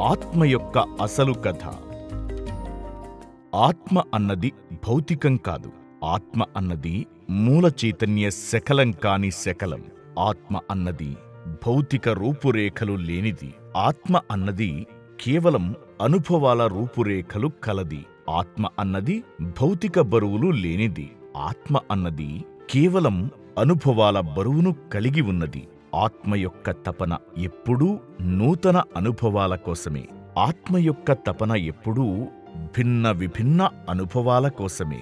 ఆత్మ యొక్క అసలు కథ. ఆత్మ అన్నది భౌతికం కాదు. ఆత్మ అన్నది మూల చైతన్య శకలం కాని శకలం. ఆత్మ అన్నది భౌతిక రూపురేఖలు లేనిది. ఆత్మ అన్నది కేవలం అనుభవాల రూపురేఖలు కలది. ఆత్మ అన్నది భౌతిక బరువులు లేనిది. ఆత్మ అన్నది కేవలం అనుభవాల బరువును కలిగి ఉన్నది. ఆత్మ యొక్క తపన ఎప్పుడూ నూతన అనుభవాల కోసమే. ఆత్మ యొక్క తపన ఎప్పుడూ భిన్న విభిన్న అనుభవాల కోసమే.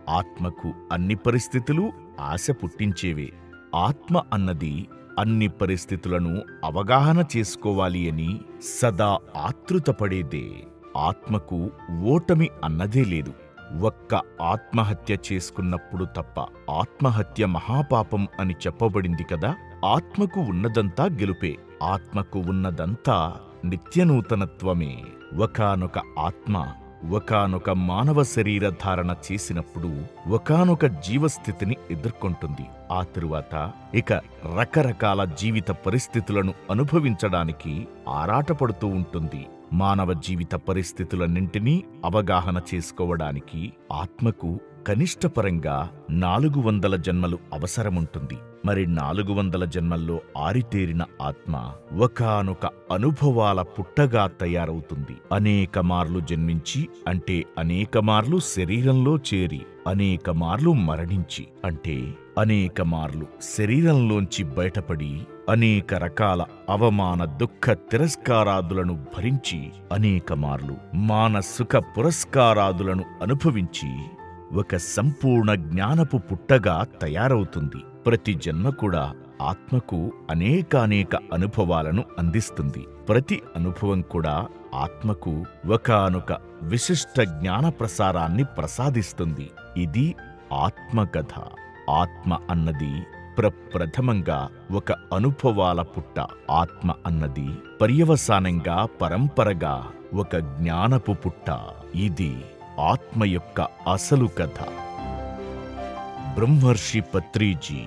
ఆత్మకు అన్ని పరిస్థితులు ఆశ పుట్టించేవే. ఆత్మ అన్నది అన్ని పరిస్థితులను అవగాహన చేసుకోవాలి అని సదా ఆతృతపడేదే. ఆత్మకు ఓటమి అన్నదే లేదు. ఒక్క ఆత్మహత్య చేసుకున్నప్పుడు తప్ప. ఆత్మహత్య మహాపాపం అని చెప్పబడింది కదా. ఆత్మకు ఉన్నదంతా గెలుపే. ఆత్మకు ఉన్నదంతా నిత్యనూతనత్వమే. ఒకానొక ఆత్మ ఒకానొక మానవ శరీర ధారణ చేసినప్పుడు ఒకానొక జీవస్థితిని ఎదుర్కొంటుంది. ఆ తరువాత ఇక రకరకాల జీవిత పరిస్థితులను అనుభవించడానికి ఆరాటపడుతూ ఉంటుంది. మానవ జీవిత పరిస్థితులన్నింటినీ అవగాహన చేసుకోవడానికి ఆత్మకు కనిష్టపరంగా 400 జన్మలు అవసరముంటుంది. మరి 400 జన్మల్లో ఆరితేరిన ఆత్మ ఒకానొక అనుభవాల పుట్టగా తయారవుతుంది. అనేక మార్లు జన్మించి అంటే అనేక మార్లు శరీరంలో చేరి, అనేక మార్లు మరణించి అంటే అనేక మార్లు శరీరంలోంచి బయటపడి, అనేక రకాల అవమాన దుఃఖ తిరస్కారాదులను భరించి, అనేక మార్లు మానసుఖ పురస్కారాదులను అనుభవించి ఒక సంపూర్ణ జ్ఞానపు పుట్టగా తయారవుతుంది. ప్రతి జన్మ కూడా ఆత్మకు అనేకానేక అనుభవాలను అందిస్తుంది. ప్రతి అనుభవం కూడా ఆత్మకు ఒకానొక విశిష్ట జ్ఞాన ప్రసారాన్ని ప్రసాదిస్తుంది. ఇది ఆత్మకథ. ఆత్మ అన్నది ప్రప్రథమంగా ఒక అనుభవాల పుట్ట. ఆత్మ అన్నది పర్యవసానంగా పరంపరగా ఒక జ్ఞానపు పుట్ట. ఇది ఆత్మ యొక్క అసలు కథ. బ్రహ్మర్షి పత్రిజీ.